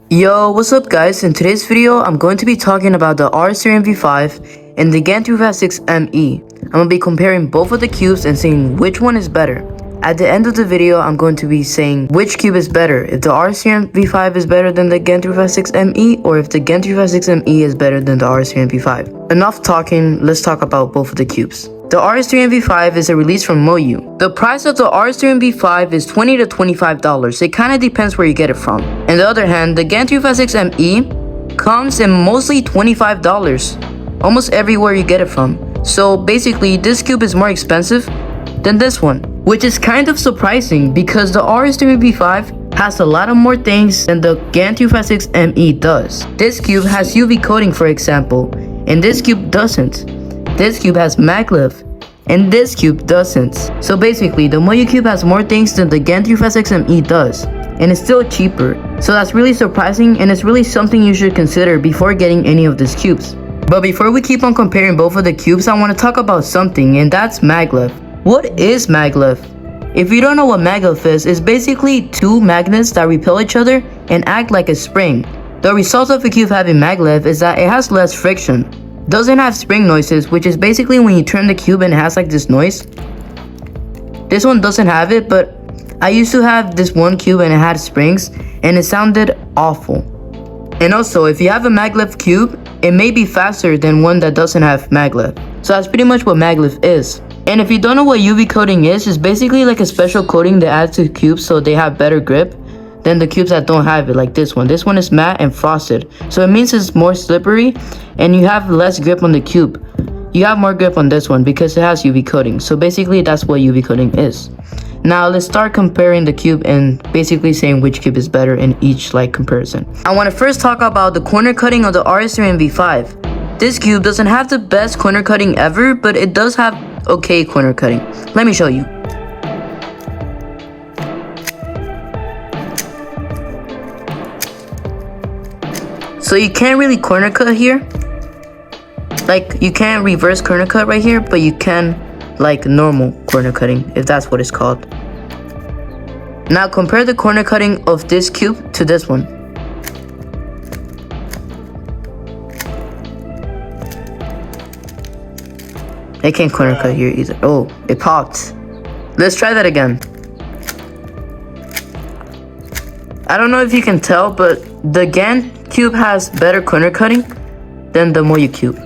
Yo, what's up guys? In today's video, I'm going to be talking about the RS3M V5 and the GAN 356ME. I'm going to be comparing both of the cubes and seeing which one is better. At the end of the video, I'm going to be saying which cube is better, if the RS3M V5 is better than the GAN 356ME or if the GAN 356ME is better than the RS3M V5. Enough talking, let's talk about both of the cubes. The RS3M V5 is a release from Moyu. The price of the RS3M V5 is $20 to $25. It kind of depends where you get it from. On the other hand, the GAN 356ME comes in mostly $25, almost everywhere you get it from. So basically, this cube is more expensive than this one, which is kind of surprising because the RS3M V5 has a lot of more things than the GAN 356ME does. This cube has UV coating, for example, and this cube doesn't. This cube has maglev, and this cube doesn't. So basically, the Moyu cube has more things than the GAN 356ME does, and it's still cheaper. So that's really surprising, and it's really something you should consider before getting any of these cubes. But before we keep on comparing both of the cubes, I want to talk about something, and that's maglev. What is maglev? If you don't know what maglev is, it's basically two magnets that repel each other and act like a spring. The result of a cube having maglev is that it has less friction. Doesn't have spring noises, which is basically when you turn the cube and it has like this noise. This one doesn't have it, but I used to have this one cube and it had springs and it sounded awful. And also, if you have a maglev cube, it may be faster than one that doesn't have maglev. So that's pretty much what maglev is. And if you don't know what UV coating is, it's basically like a special coating that adds to cubes so they have better grip than the cubes that don't have it, like this one. This one is matte and frosted, so it means it's more slippery and you have less grip on the cube. You have more grip on this one because it has UV coating. So basically that's what UV coating is. Now let's start comparing the cube and basically saying which cube is better in each comparison. I want to first talk about the corner cutting of the RS3M V5. This cube doesn't have the best corner cutting ever, but it does have okay corner cutting. Let me show you. So you can't really corner cut here. Like, you can't reverse corner cut right here, but you can normal corner cutting, if that's what it's called. Now compare the corner cutting of this cube to this one. It can't corner cut here either. Oh, it popped. Let's try that again. I don't know if you can tell, but the GAN cube has better corner cutting than the Moyu cube.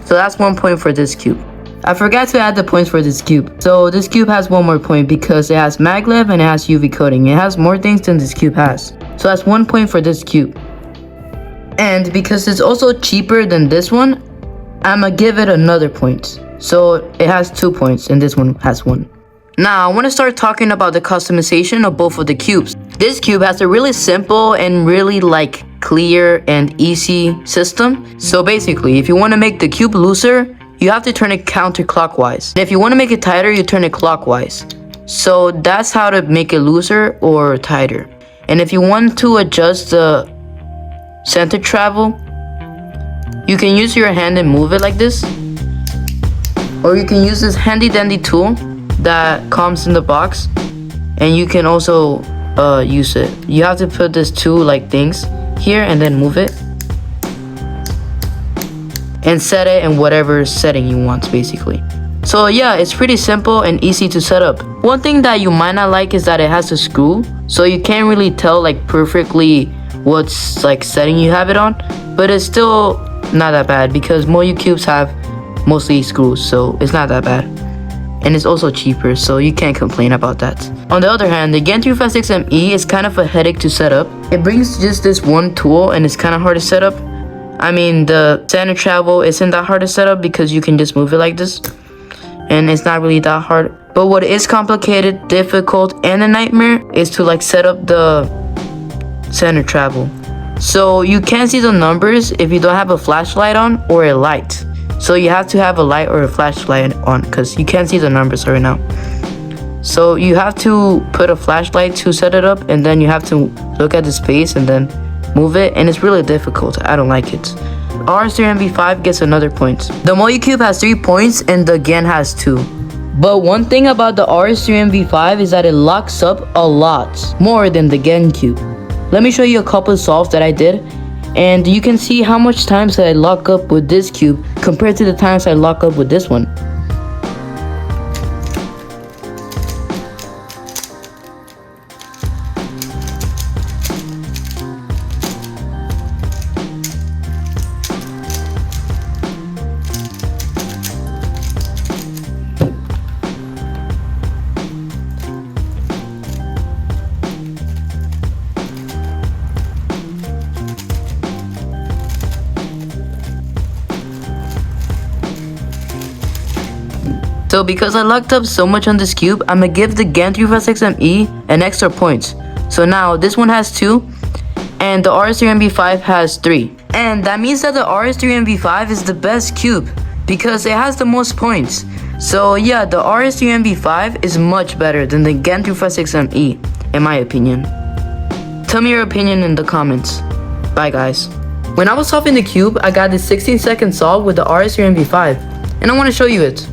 So that's 1 point for this cube. I forgot to add the points for this cube. So this cube has one more point because it has maglev and it has UV coating. It has more things than this cube has. So that's 1 point for this cube. And because it's also cheaper than this one, I'ma give it another point. So it has 2 points and this one has 1. Now I want to start talking about the customization of both of the cubes. This cube has a really simple and really clear and easy system. So basically, if you want to make the cube looser, you have to turn it counterclockwise. And if you want to make it tighter, you turn it clockwise. So that's how to make it looser or tighter. And if you want to adjust the center travel, you can use your hand and move it like this. Or you can use this handy dandy tool that comes in the box, and you can also use it. You have to put this two things here and then move it and set it in whatever setting you want, basically. So yeah, it's pretty simple and easy to set up. One thing that you might not like is that it has a screw, so you can't really tell perfectly what's setting you have it on, but it's still not that bad because Moyu cubes have mostly screws, so it's not that bad. And it's also cheaper, so you can't complain about that. On the other hand, the GAN 356ME is kind of a headache to set up. It brings just this one tool and it's kind of hard to set up. I mean, the center travel isn't that hard to set up because you can just move it like this. And it's not really that hard. But what is complicated, difficult, and a nightmare is to set up the center travel. So you can't see the numbers if you don't have a flashlight on or a light. So you have to have a light or a flashlight on because you can't see the numbers right now. So you have to put a flashlight to set it up, and then you have to look at the space and then move it, and it's really difficult. I don't like it. RS3M V5 gets another point. The Moyu cube has 3 points and the GAN has 2. But one thing about the RS3M V5 is that it locks up a lot more than the GAN cube. let me show you a couple of solves that I did, and you can see how much times I lock up with this cube compared to the times I lock up with this one. So because I locked up so much on this cube, I'm gonna give the GAN 356ME an extra points. So now this one has 2 and the RS3M V5 has 3. And that means that the RS3M V5 is the best cube because it has the most points. So yeah, the RS3M V5 is much better than the GAN 356ME in my opinion. Tell me your opinion in the comments. Bye guys. When I was solving the cube, I got this 16-second solve with the RS3M V5 and I want to show you it.